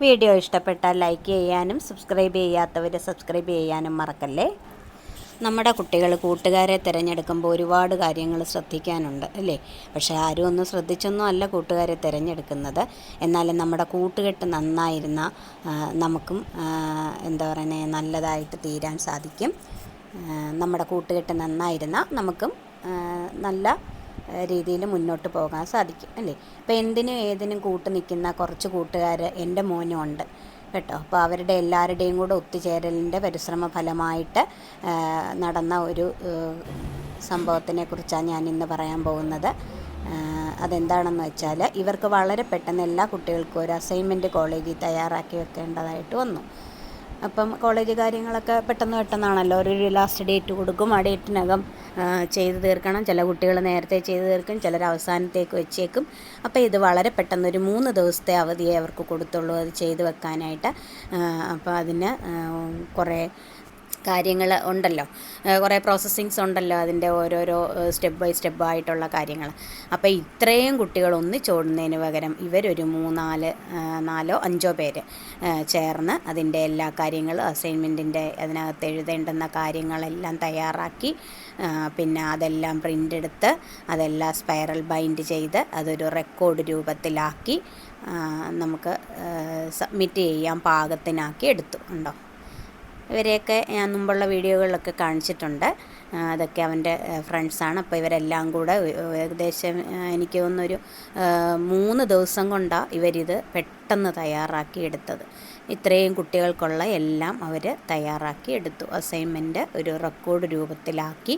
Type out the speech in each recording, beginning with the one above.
Video ഇഷ്ടപ്പെട്ടാൽ like ചെയ്യാനും subscribe ചെയ്യാത്തവർ സബ്സ്ക്രൈബ് ചെയ്യാനും മറക്കല്ലേ. നമ്മുടെ കുട്ടികൾ കൂട്ടുകാരെ തിരഞ്ഞെടുക്കുമ്പോൾ ഒരുപാട് കാര്യങ്ങൾ ശ്രദ്ധിക്കാനുണ്ട് അല്ലേ? പക്ഷേ ആരും ഒന്നും ശ്രദ്ധിച്ചൊന്നും അല്ല കൂട്ടുകാരെ തിരഞ്ഞെടുക്കുന്നത്. എന്നാലും നമ്മുടെ കൂട്ടുകെട്ട് നന്നായിരുന്ന നമുക്കും എന്താ പറയുന്നത് നല്ലതായിട്ട് തീരാൻ സാധിക്കും. നമ്മുടെ കൂട്ടുകെട്ട് നന്നായിരുന്ന നമുക്കും നല്ല രീതിയിൽ മുന്നോട്ട് പോകാൻ സാധിക്കും അല്ലേ? ഇപ്പോൾ എന്തിനും ഏതിനും കൂട്ട് നിൽക്കുന്ന കുറച്ച് കൂട്ടുകാർ എൻ്റെ മോനും ഉണ്ട് കേട്ടോ. അപ്പോൾ അവരുടെ എല്ലാവരുടെയും കൂടെ ഒത്തുചേരലിൻ്റെ പരിശ്രമ ഫലമായിട്ട് നടന്ന ഒരു സംഭവത്തിനെ കുറിച്ചാണ് ഞാൻ ഇന്ന് പറയാൻ പോകുന്നത്. അതെന്താണെന്ന് വെച്ചാൽ ഇവർക്ക് വളരെ പെട്ടെന്ന് എല്ലാ കുട്ടികൾക്കും ഒരു അസൈൻമെൻറ്റ് കോളേജിൽ തയ്യാറാക്കി വെക്കേണ്ടതായിട്ട് വന്നു. അപ്പം കോളേജ് കാര്യങ്ങളൊക്കെ പെട്ടെന്നാണല്ലോ. ഒരു ലാസ്റ്റ് ഡേറ്റ് കൊടുക്കും, ആ ഡേറ്റിനകം ചെയ്തു തീർക്കണം. ചില കുട്ടികൾ നേരത്തെ ചെയ്തു തീർക്കും, ചിലർ അവസാനത്തേക്ക് വെച്ചേക്കും. അപ്പോൾ ഇത് വളരെ പെട്ടെന്നൊരു 3 ദിവസത്തെ അവധിയെ അവർക്ക് കൊടുത്തുള്ളൂ അത് ചെയ്തു വെക്കാനായിട്ട്. അപ്പോൾ അതിന് കുറേ കാര്യങ്ങൾ ഉണ്ടല്ലോ, കുറേ പ്രോസസ്സിങ്സ് ഉണ്ടല്ലോ, അതിൻ്റെ ഓരോരോ സ്റ്റെപ്പ് ബൈ സ്റ്റെപ്പായിട്ടുള്ള കാര്യങ്ങൾ. അപ്പോൾ ഇത്രയും കുട്ടികൾ ഒന്നിച്ചോടുന്നതിന് പകരം ഇവരൊരു 4 5 പേര് ചേർന്ന് അതിൻ്റെ എല്ലാ കാര്യങ്ങളും അസൈൻമെൻറ്റിൻ്റെ അതിനകത്ത് എഴുതേണ്ടുന്ന കാര്യങ്ങളെല്ലാം തയ്യാറാക്കി, പിന്നെ അതെല്ലാം പ്രിൻ്റ് എടുത്ത് അതെല്ലാം സ്പൈറൽ ബൈൻഡ് ചെയ്ത് അതൊരു റെക്കോർഡ് രൂപത്തിലാക്കി നമുക്ക് സബ്മിറ്റ് ചെയ്യാൻ പാകത്തിനാക്കി എടുത്തു. ഉണ്ടോ? ഇവരെയൊക്കെ ഞാൻ മുമ്പുള്ള വീഡിയോകളിലൊക്കെ കാണിച്ചിട്ടുണ്ട്. അതൊക്കെ അവൻ്റെ ഫ്രണ്ട്സാണ്. അപ്പോൾ ഇവരെല്ലാം കൂടെ ഏകദേശം എനിക്ക് തോന്നുന്നൊരു 3 ദിവസം കൊണ്ടാണ് ഇവരിത് പെട്ടെന്ന് തയ്യാറാക്കി എടുത്തത്. ഇത്രയും കുട്ടികൾക്കുള്ള എല്ലാം അവർ തയ്യാറാക്കി എടുത്തു. അസൈൻമെൻറ്റ് ഒരു റെക്കോർഡ് രൂപത്തിലാക്കി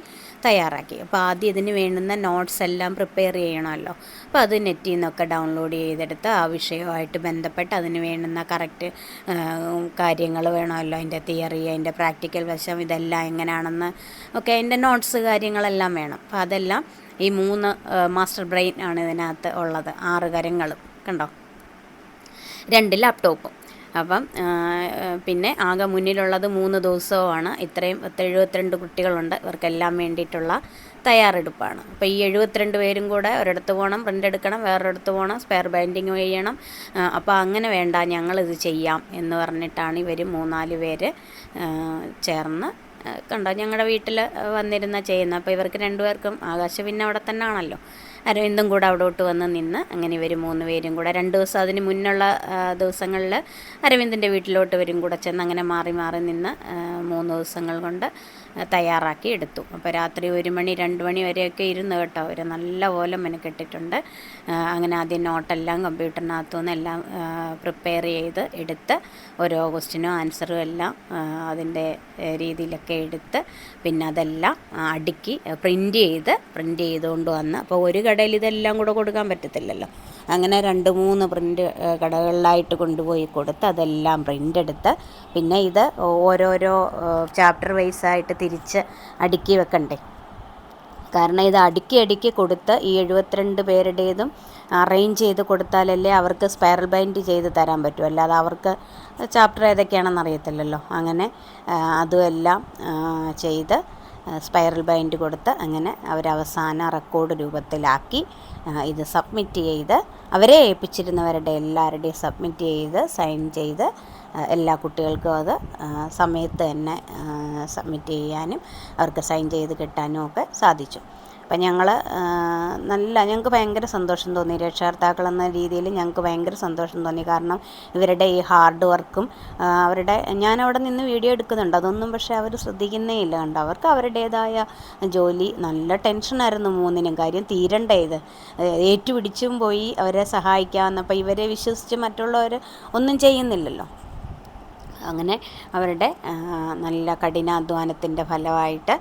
തയ്യാറാക്കി. അപ്പോൾ ആദ്യം ഇതിന് വേണ്ടുന്ന നോട്ട്സ് എല്ലാം പ്രിപ്പയർ ചെയ്യണമല്ലോ. അപ്പോൾ അത് നെറ്റിൽ നിന്നൊക്കെ ഡൗൺലോഡ് ചെയ്തെടുത്ത് ആ വിഷയവുമായിട്ട് ബന്ധപ്പെട്ട് അതിന് വേണ്ടുന്ന കറക്റ്റ് കാര്യങ്ങൾ വേണമല്ലോ. അതിൻ്റെ തിയറി, അതിൻ്റെ പ്രാക്ടിക്കൽ വശം, ഇതെല്ലാം എങ്ങനെയാണെന്ന് ഒക്കെ അതിൻ്റെ നോട്ട്സ് കാര്യങ്ങളെല്ലാം വേണം. അപ്പോൾ അതെല്ലാം ഈ 3 മാസ്റ്റർ ബ്രെയിൻ ആണ് ഇതിനകത്ത് ഉള്ളത്. 6 കരങ്ങളും കണ്ടോ, 2 ലാപ്ടോപ്പും. അപ്പം പിന്നെ ആകെ മുന്നിലുള്ളത് 3 ദിവസവുമാണ്. ഇത്രയും 72 കുട്ടികളുണ്ട്. ഇവർക്കെല്ലാം വേണ്ടിയിട്ടുള്ള തയ്യാറെടുപ്പാണ്. അപ്പോൾ ഈ 72 പേരും കൂടെ ഒരിടത്ത് പോകണം, പ്രിൻ്റ് എടുക്കണം, വേറൊരിടത്ത് പോകണം, സ്പെയർ ബൈൻഡിങ് ചെയ്യണം. അപ്പോൾ അങ്ങനെ വേണ്ട, ഞങ്ങളിത് ചെയ്യാം എന്ന് പറഞ്ഞിട്ടാണ് ഇവർ 3-4 പേര് ചേർന്ന് കണ്ടോ ഞങ്ങളുടെ വീട്ടിൽ വന്നിരുന്ന ചെയ്യുന്നത്. അപ്പോൾ ഇവർക്ക് 2 പേർക്കും ആകാശ പിന്നെ അവിടെ തന്നെ ആണല്ലോ, അരവിന്ദും കൂടെ അവിടോട്ട് വന്ന് നിന്ന് അങ്ങനെ ഇവർ 3 പേരും കൂടെ 2 ദിവസം അതിന് മുന്നുള്ള ദിവസങ്ങളിൽ അരവിന്ദിൻ്റെ വീട്ടിലോട്ട് ഇവരും കൂടെ ചെന്ന് അങ്ങനെ മാറി മാറി നിന്ന് 3 ദിവസങ്ങൾ കൊണ്ട് തയ്യാറാക്കി എടുത്തു. അപ്പോൾ രാത്രി 1 മണി 2 മണി വരെയൊക്കെ ഇരുന്ന് കേട്ടോ. അവർ നല്ല പോലെ മെനക്കെട്ടിട്ടുണ്ട്. അങ്ങനെ ആദ്യം നോട്ടെല്ലാം കമ്പ്യൂട്ടറിനകത്തു നിന്ന് എല്ലാം പ്രിപ്പയർ ചെയ്ത് എടുത്ത് ഓരോ ക്വസ്റ്റിനും ആൻസറും എല്ലാം അതിൻ്റെ രീതിയിലൊക്കെ എടുത്ത് പിന്നെ അതെല്ലാം അടുക്കി പ്രിൻ്റ് ചെയ്തുകൊണ്ട് വന്ന്. അപ്പോൾ ഒരു കടയിൽ ഇതെല്ലാം കൂടെ കൊടുക്കാൻ പറ്റത്തില്ലല്ലോ. അങ്ങനെ 2-3 പ്രിൻ്റ് കടകളിലായിട്ട് കൊണ്ടുപോയി കൊടുത്ത് അതെല്ലാം പ്രിൻ്റ് എടുത്ത് പിന്നെ ഇത് ഓരോരോ ചാപ്റ്റർ വൈസായിട്ട് തിരിച്ച് അടുക്കി വെക്കണ്ടേ. കാരണം ഇത് അടുക്കി കൊടുത്ത് ഈ 72 പേരുടേതും അറേഞ്ച് ചെയ്ത് കൊടുത്താലല്ലേ അവർക്ക് സ്പൈറൽ ബൈൻഡ് ചെയ്ത് തരാൻ പറ്റും. അല്ലാതെ അവർക്ക് ചാപ്റ്റർ ഏതൊക്കെയാണെന്ന് അറിയത്തില്ലല്ലോ. അങ്ങനെ അതുമെല്ലാം ചെയ്ത് സ്പൈറൽ ബൈൻഡ് കൊടുത്ത് അങ്ങനെ അവരവസാന റെക്കോർഡ് രൂപത്തിലാക്കി ഇത് സബ്മിറ്റ് ചെയ്ത് അവരെ ഏൽപ്പിച്ചിരുന്നവരുടെ എല്ലാവരുടെയും സബ്മിറ്റ് ചെയ്ത് സൈൻ ചെയ്ത് എല്ലാ കുട്ടികൾക്കും അത് സമയത്ത് തന്നെ സബ്മിറ്റ് ചെയ്യാനും അവർക്ക് സൈൻ ചെയ്ത് കിട്ടാനും ഒക്കെ സാധിച്ചു. അപ്പം ഞങ്ങൾക്ക് ഭയങ്കര സന്തോഷം തോന്നി. രക്ഷകർത്താക്കളെന്ന രീതിയിൽ ഞങ്ങൾക്ക് ഭയങ്കര സന്തോഷം തോന്നി. കാരണം ഇവരുടെ ഈ ഹാർഡ് വർക്കും ഞാനവിടെ നിന്ന് വീഡിയോ എടുക്കുന്നുണ്ട്, അതൊന്നും പക്ഷേ അവർ ശ്രദ്ധിക്കുന്നേ ഇല്ല. കണ്ടോ, അവർക്ക് അവരുടേതായ ജോലി. നല്ല ടെൻഷനായിരുന്നു 3നും. കാര്യം തീരണ്ടേ ഇത്. ഏറ്റുപിടിച്ചും പോയി അവരെ സഹായിക്കാമെന്നപ്പോൾ ഇവരെ വിശ്വസിച്ച് മറ്റുള്ളവർ ഒന്നും ചെയ്യുന്നില്ലല്ലോ. അങ്ങനെ അവരുടെ നല്ല കഠിനാധ്വാനത്തിൻ്റെ ഫലമായിട്ട്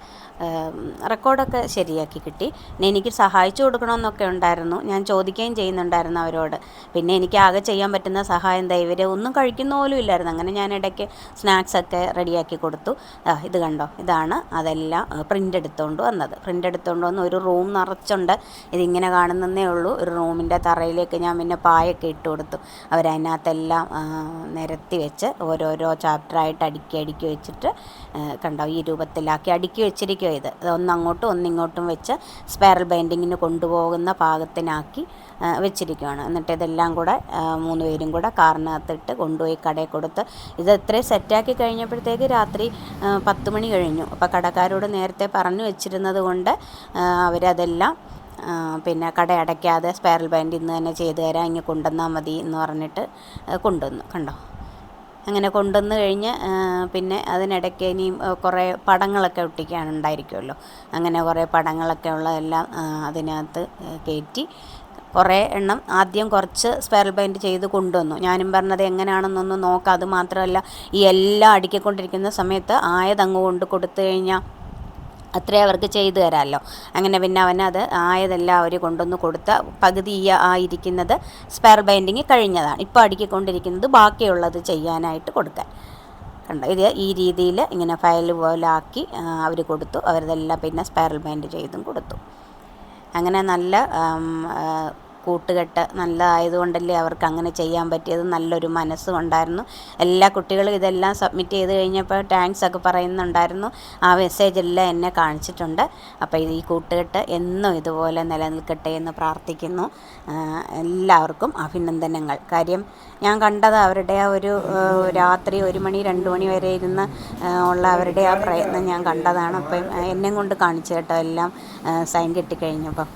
റെക്കോർഡൊക്കെ ശരിയാക്കി കിട്ടി. പിന്നെ എനിക്ക് സഹായിച്ചു കൊടുക്കണമെന്നൊക്കെ ഉണ്ടായിരുന്നു. ഞാൻ ചോദിക്കുകയും ചെയ്യുന്നുണ്ടായിരുന്നു അവരോട്. പിന്നെ എനിക്ക് ആകെ ചെയ്യാൻ പറ്റുന്ന സഹായം ഇവർ ഒന്നും കഴിക്കുന്ന പോലും ഇല്ലായിരുന്നു. അങ്ങനെ ഞാൻ ഇടയ്ക്ക് സ്നാക്സൊക്കെ റെഡിയാക്കി കൊടുത്തു. ഇത് കണ്ടോ, ഇതാണ് അതെല്ലാം പ്രിൻ്റ് എടുത്തുകൊണ്ട് വന്ന് ഒരു റൂം നിറച്ചുണ്ട്. ഇതിങ്ങനെ കാണുന്നതേ ഉള്ളൂ. ഒരു റൂമിൻ്റെ തറയിലേക്ക് ഞാൻ പിന്നെ പായൊക്കെ ഇട്ട് കൊടുത്തു. അവരതിനകത്തെല്ലാം നിരത്തി വെച്ച് ഓരോരോ ചാപ്റ്ററായിട്ട് അടുക്കി വെച്ചിട്ട് കണ്ടോ ഈ രൂപത്തിലാക്കി അടുക്കി വെച്ചിരിക്കുക. ഇത് ഒന്നങ്ങോട്ടും ഒന്നിങ്ങോട്ടും വെച്ച് സ്പൈറൽ ബൈൻഡിങ്ങിന് കൊണ്ടുപോകുന്ന പാകത്തിനാക്കി വെച്ചിരിക്കുകയാണ്. എന്നിട്ട് ഇതെല്ലാം കൂടെ 3 പേരും കൂടെ കാറിനകത്തിട്ട് കൊണ്ടുപോയി കടയിൽ കൊടുത്ത് ഇത് ഇത്രയും സെറ്റാക്കി കഴിഞ്ഞപ്പോഴത്തേക്ക് രാത്രി 10 മണി കഴിഞ്ഞു. അപ്പോൾ കടക്കാരോട് നേരത്തെ പറഞ്ഞു വെച്ചിരുന്നത് കൊണ്ട് അവരതെല്ലാം പിന്നെ കട അടയ്ക്കാതെ സ്പൈറൽ ബൈൻഡ് ഇന്ന് തന്നെ ചെയ്തു തരാം, ഇങ്ങ് കൊണ്ടുവന്നാൽ മതി എന്ന് പറഞ്ഞിട്ട് കൊണ്ടുവന്നു. കണ്ടോ അങ്ങനെ കൊണ്ടുവന്ന് കഴിഞ്ഞ് പിന്നെ അതിനിടയ്ക്ക് ഇനിയും കുറേ പടങ്ങളൊക്കെ ഒട്ടിക്കാനുണ്ടായിരിക്കുമല്ലോ. അങ്ങനെ കുറേ പടങ്ങളൊക്കെ ഉള്ളതെല്ലാം അതിനകത്ത് കയറ്റി കുറേ എണ്ണം ആദ്യം കുറച്ച് സ്പൈറൽ ബൈൻഡ് ചെയ്ത് കൊണ്ടുവന്നു. ഞാനും പറഞ്ഞത് എങ്ങനെയാണെന്നൊന്ന് നോക്കാം. അത് മാത്രമല്ല ഈ എല്ലാം അടുക്കിക്കൊണ്ടിരിക്കുന്ന സമയത്ത് ആയതങ്ങ് കൊണ്ട് കൊടുത്തു കഴിഞ്ഞാൽ അത്രേ അവർക്ക് ചെയ്തു തരാമല്ലോ. അങ്ങനെ പിന്നെ അവനത് ആയതെല്ലാം അവർ കൊണ്ടുവന്ന് കൊടുത്ത പകുതി ആയിരിക്കുന്നത് സ്പൈറൽ ബൈൻഡിങ് കഴിഞ്ഞതാണ്. ഇപ്പോൾ അടുക്കിക്കൊണ്ടിരിക്കുന്നത് ബാക്കിയുള്ളത് ചെയ്യാനായിട്ട് കൊടുക്കാൻ. കണ്ടോ ഇത് ഈ രീതിയിൽ ഇങ്ങനെ ഫയൽ പോലെ ആക്കി അവർ കൊടുത്തു. അവരതെല്ലാം പിന്നെ സ്പൈറൽ ബൈൻഡ് ചെയ്തും കൊടുത്തു. അങ്ങനെ നല്ല കൂട്ടുകെട്ട് നല്ലതായതുകൊണ്ടല്ലേ അവർക്ക് അങ്ങനെ ചെയ്യാൻ പറ്റിയത്. നല്ലൊരു മനസ്സും ഉണ്ടായിരുന്നു. എല്ലാ കുട്ടികളും ഇതെല്ലാം സബ്മിറ്റ് ചെയ്ത് കഴിഞ്ഞപ്പോൾ താങ്ക്സ് ഒക്കെ പറയുന്നുണ്ടായിരുന്നു. ആ മെസ്സേജെല്ലാം എന്നെ കാണിച്ചിട്ടുണ്ട്. അപ്പോൾ ഈ കൂട്ടുകെട്ട് എന്നും ഇതുപോലെ നിലനിൽക്കട്ടെ എന്ന് പ്രാർത്ഥിക്കുന്നു. എല്ലാവർക്കും അഭിനന്ദനങ്ങൾ. കാര്യം ഞാൻ കണ്ടത് അവരുടെ ആ ഒരു രാത്രി 1 മണി 2 മണി വരെ ഇരുന്ന് ഉള്ള അവരുടെ ആ പ്രയത്നം ഞാൻ കണ്ടതാണ്. അപ്പം എന്നെ കൊണ്ട് കാണിച്ചു കേട്ടോ എല്ലാം സൈൻ കിട്ടിക്കഴിഞ്ഞപ്പം.